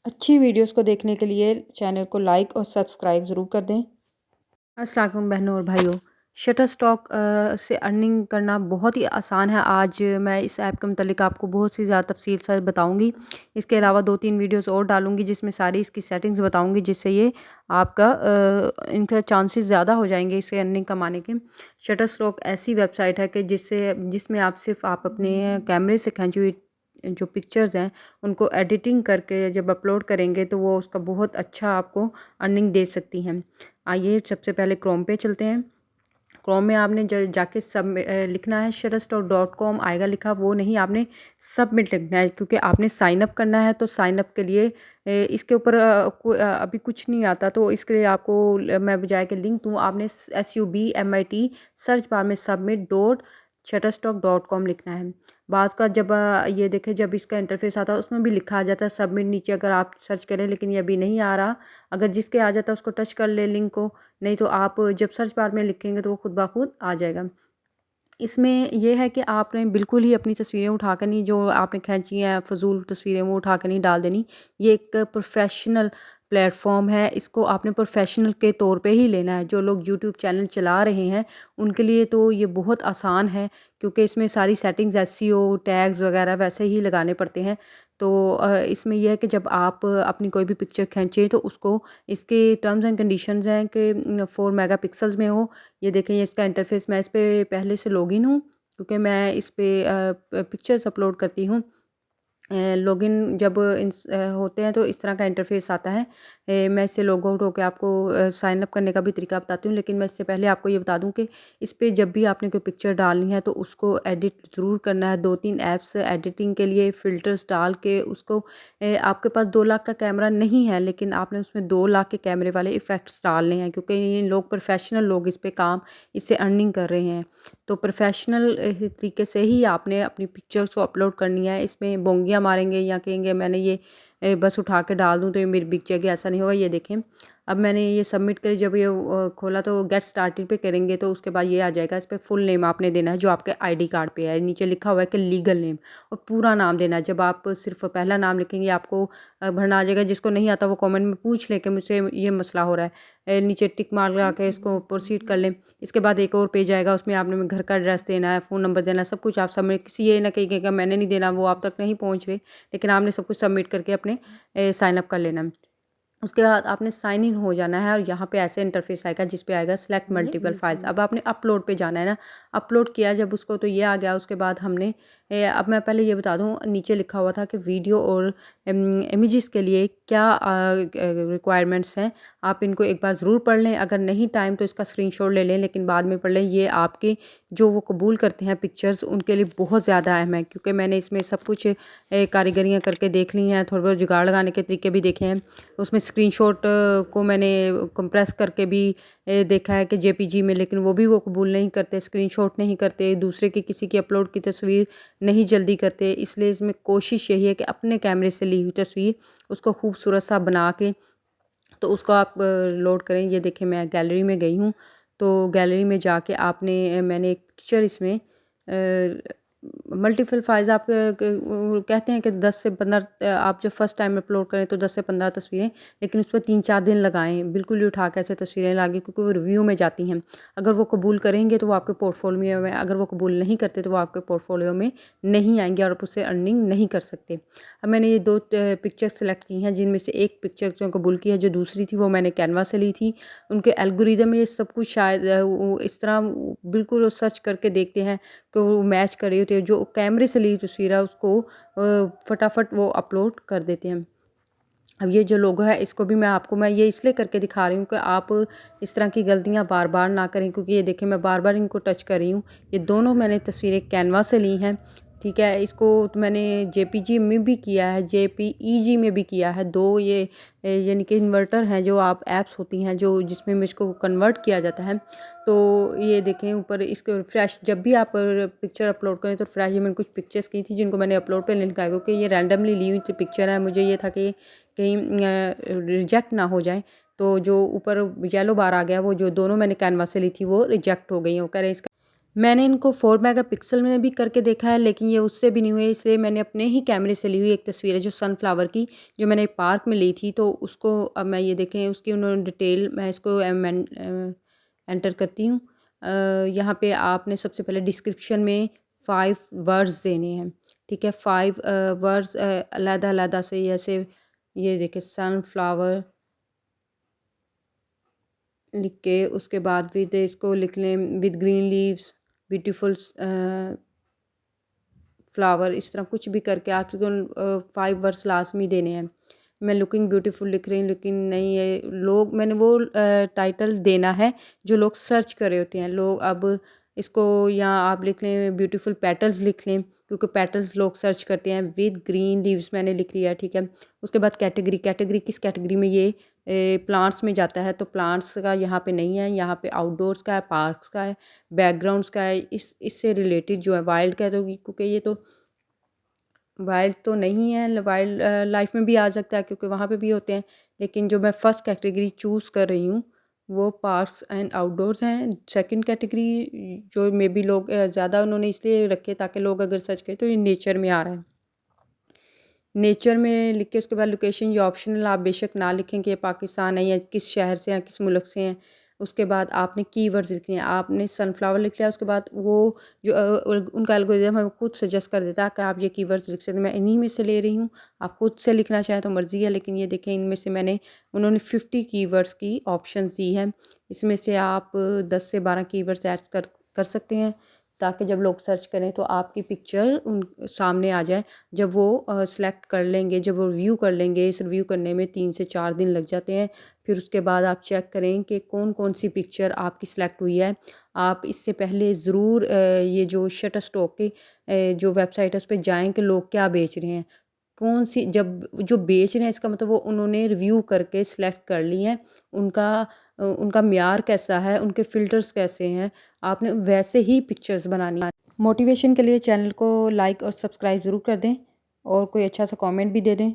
अच्छी वीडियोस को देखने के लिए चैनल को लाइक और सब्सक्राइब ज़रूर कर दें। अस्सलाम वालेकुम बहनों और भाइयों। शटर स्टॉक से अर्निंग करना बहुत ही आसान है। आज मैं इस ऐप के मुतालिक आपको बहुत सी ज़्यादा तफसील से बताऊंगी। इसके अलावा 2-3 वीडियोस और डालूंगी जिसमें सारी इसकी सेटिंग्स बताऊंगी, जिससे ये आपका इनका चांसेस ज़्यादा हो जाएंगे इससे अर्निंग कमाने के। शटर स्टॉक ऐसी वेबसाइट है कि जिसमें आप अपने कैमरे से खींची हुई जो पिक्चर्स हैं उनको एडिटिंग करके जब अपलोड करेंगे तो वो उसका बहुत अच्छा आपको अर्निंग दे सकती हैं। आइए सबसे पहले क्रोम पे चलते हैं। क्रोम में आपने जाके सब लिखना है shutterstock.com आएगा लिखा, वो नहीं, आपने सबमिट लिखना है क्योंकि आपने साइन अप करना है। तो साइन अप के लिए इसके ऊपर अभी कुछ नहीं आता, तो इसके लिए आपको मैं बजाय के लिंक दूँ, आपने SUBMIT सर्च बार में submit.shutterstock.com लिखना है। बाज़ का जब ये देखें, जब इसका इंटरफेस आता है उसमें भी लिखा आ जाता है सबमिट नीचे, अगर आप सर्च करें, लेकिन ये अभी नहीं आ रहा। अगर जिसके आ जाता है उसको टच कर ले लिंक को, नहीं तो आप जब सर्च बार में लिखेंगे तो वो खुद ब खुद आ जाएगा। इसमें ये है कि आपने बिल्कुल ही अपनी तस्वीरें उठा कर नहीं, जो आपने खींची हैं फ़ज़ूल तस्वीरें, वो उठा कर नहीं डाल देनी। ये एक प्रोफ़ेशनल प्लेटफ़ॉर्म है, इसको आपने प्रोफ़ेशनल के तौर पे ही लेना है। जो लोग यूट्यूब चैनल चला रहे हैं उनके लिए तो ये बहुत आसान है, क्योंकि इसमें सारी सेटिंग्स एसईओ टैग्स वगैरह वैसे ही लगाने पड़ते हैं। तो इसमें यह है कि जब आप अपनी कोई भी पिक्चर खींचें तो उसको, इसके टर्म्स एंड कंडीशंस हैं कि 4 मेगापिक्सल्स में हो। ये देखें, ये इसका इंटरफेस, मैं इस पे पहले से लॉगिन हूँ क्योंकि मैं इस पे पिक्चर्स अपलोड करती हूँ। लॉगिन जब होते हैं तो इस तरह का इंटरफेस आता है। मैं इससे लॉग आउट होकर आपको साइन अप करने का भी तरीका बताती हूँ, लेकिन मैं इससे पहले आपको ये बता दूँ कि इस पे जब भी आपने कोई पिक्चर डालनी है तो उसको एडिट ज़रूर करना है। 2-3 ऐप्स एडिटिंग के लिए फ़िल्टर्स डाल के उसको, आपके पास 2 लाख का कैमरा नहीं है लेकिन आपने उसमें 2 लाख के कैमरे वाले इफ़ेक्ट्स डालने हैं, क्योंकि ये लोग प्रोफेशनल लोग इस पे काम, इससे अर्निंग कर रहे हैं। तो प्रोफेशनल तरीके से ही आपने अपनी पिक्चर्स को अपलोड करनी है। इसमें बोंगियाँ मारेंगे या कहेंगे मैंने ये बस उठा के डाल दूँ तो ये मेरी बिक जाएगी, ऐसा नहीं होगा। ये देखें, अब मैंने ये सबमिट करी, जब ये खोला तो गेट स्टार्टेड पे करेंगे तो उसके बाद ये आ जाएगा। इस पे फुल नेम आपने देना है जो आपके आईडी कार्ड पे है, नीचे लिखा हुआ है कि लीगल नेम, और पूरा नाम देना है। जब आप सिर्फ पहला नाम लिखेंगे आपको भरना आ जाएगा। जिसको नहीं आता वो कमेंट में पूछ ले कि मुझसे ये मसला हो रहा है, नीचे टिक मार लगा के इसको प्रोसीड कर लें। इसके बाद एक और पेज आएगा, उसमें आपने घर का एड्रेस देना है, फ़ोन नंबर देना है, सब कुछ आप सबमिट, किसी ये ना कहिए कि मैंने नहीं देना, वो आप तक नहीं पहुँच रहे, लेकिन आपने सब कुछ सबमिट करके अपने साइन अप कर लेना है। उसके बाद आपने साइन इन हो जाना है और यहाँ पे ऐसे इंटरफेस आएगा जिस पे आएगा सिलेक्ट मल्टीपल फाइल्स। अब आपने अपलोड पे जाना है ना, अपलोड किया जब उसको तो ये आ गया। उसके बाद हमने अब मैं पहले ये बता दूँ, नीचे लिखा हुआ था कि वीडियो और इमेजेस के लिए क्या रिक्वायरमेंट्स हैं। आप इनको एक बार ज़रूर पढ़ लें, अगर नहीं टाइम तो इसका स्क्रीनशॉट ले लें, लेकिन बाद में पढ़ लें। ये आपके जो वो कबूल करते हैं पिक्चर्स, उनके लिए बहुत ज़्यादा अहम है, क्योंकि मैंने इसमें सब कुछ कारीगरियाँ करके देख ली हैं, थोड़े बहुत जुगाड़ लगाने के तरीके भी देखे हैं। उसमें स्क्रीनशॉट को मैंने कंप्रेस करके भी देखा है कि जेपीजी में, लेकिन वो भी वो कबूल नहीं करते, स्क्रीनशॉट नहीं करते, दूसरे की किसी की अपलोड की तस्वीर नहीं जल्दी करते। इसलिए इसमें कोशिश यही है कि अपने कैमरे से ली हुई तस्वीर उसको खूबसूरत सा बना के तो उसको आप लोड करें। ये देखें, मैं गैलरी में गई हूँ, तो गैलरी में जाके आपने, मैंने एक पिक्चर इसमें मल्टीपल फाइल्स आप कहते हैं कि 10 से 15, आप जब फर्स्ट टाइम अपलोड करें तो 10 से 15 तस्वीरें, लेकिन उस पर 3-4 दिन लगाएं, बिल्कुल ही उठा के ऐसे तस्वीरें लागे, क्योंकि वो रिव्यू में जाती हैं। अगर वो कबूल करेंगे तो वो आपके पोर्टफोलियो में, अगर वो कबूल नहीं करते तो वो आपके पोर्टफोलियो में नहीं आएंगे और आप उससे अर्निंग नहीं कर सकते। अब मैंने ये 2 पिक्चर सेलेक्ट की हैं, जिनमें से एक पिक्चर जो कबूल की है, जो दूसरी थी वो मैंने कैनवा से ली थी। उनके एल्गोरिदम में ये सब कुछ शायद वो इस तरह बिल्कुल सर्च करके देखते हैं कि वो मैच कर रही होती है, जो कैमरे से ली तस्वीर है उसको फटाफट वो अपलोड कर देते हैं। अब ये जो लोगो है इसको भी मैं ये इसलिए करके दिखा रही हूँ कि आप इस तरह की गलतियाँ बार बार ना करें, क्योंकि ये देखें मैं बार बार इनको टच कर रही हूँ। ये दोनों मैंने तस्वीरें कैनवा से ली हैं, ठीक है। इसको तो मैंने जेपीजी में भी किया है, जेपीईजी में भी किया है। दो ये यानी कि इन्वर्टर हैं, जो आप ऐप्स होती हैं जो जिसमें मुझको कन्वर्ट किया जाता है। तो ये देखें ऊपर इसके फ्रेश, जब भी आप पिक्चर अपलोड करें तो फ्रेश, ये मैंने कुछ पिक्चर्स की थी जिनको मैंने अपलोड पे लिंक आया, क्योंकि ये रैंडमली ली हुई पिक्चर है। मुझे ये था कि कहीं रिजेक्ट ना हो जाए। तो जो ऊपर येलो बार आ गया, वो जो दोनों मैंने कैनवा से ली थी वो रिजेक्ट हो गई। वो कह रहे इसका मैंने इनको 4 मेगापिक्सल में भी करके देखा है, लेकिन ये उससे भी नहीं हुए, इसलिए मैंने अपने ही कैमरे से ली हुई एक तस्वीर है जो सनफ्लावर की, जो मैंने पार्क में ली थी। तो उसको अब मैं ये देखें उसकी उन्होंने डिटेल मैं इसको एंटर करती हूँ। यहाँ पे आपने सबसे पहले डिस्क्रिप्शन में 5 वर्ड्स देने हैं, ठीक है? 5 वर्ड्स अलग-अलग से जैसे ये देखिए सनफ्लावर लिख के उसके बाद विद इसको लिख लें with green leaves beautiful flower, इस तरह कुछ भी करके आपको 5 वर्ड्स लाज़मी देने हैं। मैं लुकिंग ब्यूटीफुल लिख रही हूँ, लेकिन नहीं ये लोग मैंने वो टाइटल देना है जो लोग सर्च कर रहे होते हैं। लोग अब इसको या आप लिख लें ब्यूटीफुल पेटल्स लिख लें, क्योंकि पेटल्स लोग सर्च करते हैं। विद ग्रीन लीव्स मैंने लिख लिया, ठीक है। उसके बाद कैटेगरी किस कैटेगरी में ये प्लांट्स में जाता है, तो प्लांट्स का यहाँ पे नहीं है, यहाँ पे आउटडोर्स का है, पार्क्स का है, बैकग्राउंड्स का है। इससे रिलेटेड जो है वाइल्ड का है, तो क्योंकि ये तो वाइल्ड तो नहीं है, वाइल्ड लाइफ में भी आ सकता है क्योंकि वहाँ पे भी होते हैं। लेकिन जो मैं फर्स्ट कैटेगरी चूज़ कर रही हूँ वो पार्क्स एंड आउटडोर्स हैं। सेकंड कैटेगरी जो मे बी लोग ज़्यादा उन्होंने इसलिए रखे ताकि लोग अगर सर्च करें तो ये नेचर में आ रहा है। नेचर में लिख के उसके बाद लोकेशन ये ऑप्शनल, आप बेशक ना लिखें कि ये पाकिस्तान है या किस शहर से हैं, किस मुल्क से हैं। उसके बाद आपने कीवर्ड्स लिखने हैं, आपने सनफ्लावर लिख लिया, उसके बाद वो जो उनका एल्गोरिदम है वो खुद सजेस्ट कर देता है कि आप ये कीवर्ड्स लिख सकते हैं। मैं इन्हीं में से ले रही हूँ, आप खुद से लिखना चाहें तो मर्ज़ी है, लेकिन ये देखें इनमें से मैंने उन्होंने 50 कीवर्ड्स की ऑप्शंस दी है। इसमें से आप 10 से 12 कीवर्ड्स ऐड कर सकते हैं, ताकि जब लोग सर्च करें तो आपकी पिक्चर उन सामने आ जाए। जब वो सेलेक्ट कर लेंगे, जब वो रिव्यू कर लेंगे, इस रिव्यू करने में 3 से 4 दिन लग जाते हैं। फिर उसके बाद आप चेक करें कि कौन-कौन सी पिक्चर आपकी सिलेक्ट हुई है। आप इससे पहले ज़रूर ये जो शटरस्टॉक की जो वेबसाइट है उस पे जाएँ कि लोग क्या बेच रहे हैं। कौन-सी जब जो बेच रहे हैं इसका मतलब वो उन्होंने रिव्यू करके सिलेक्ट कर ली हैं। उनका म्यार कैसा है, उनके फ़िल्टर्स कैसे हैं, आपने वैसे ही पिक्चर्स बनानी है। मोटिवेशन के लिए चैनल को लाइक और सब्सक्राइब ज़रूर कर दें और कोई अच्छा सा कमेंट भी दे दें।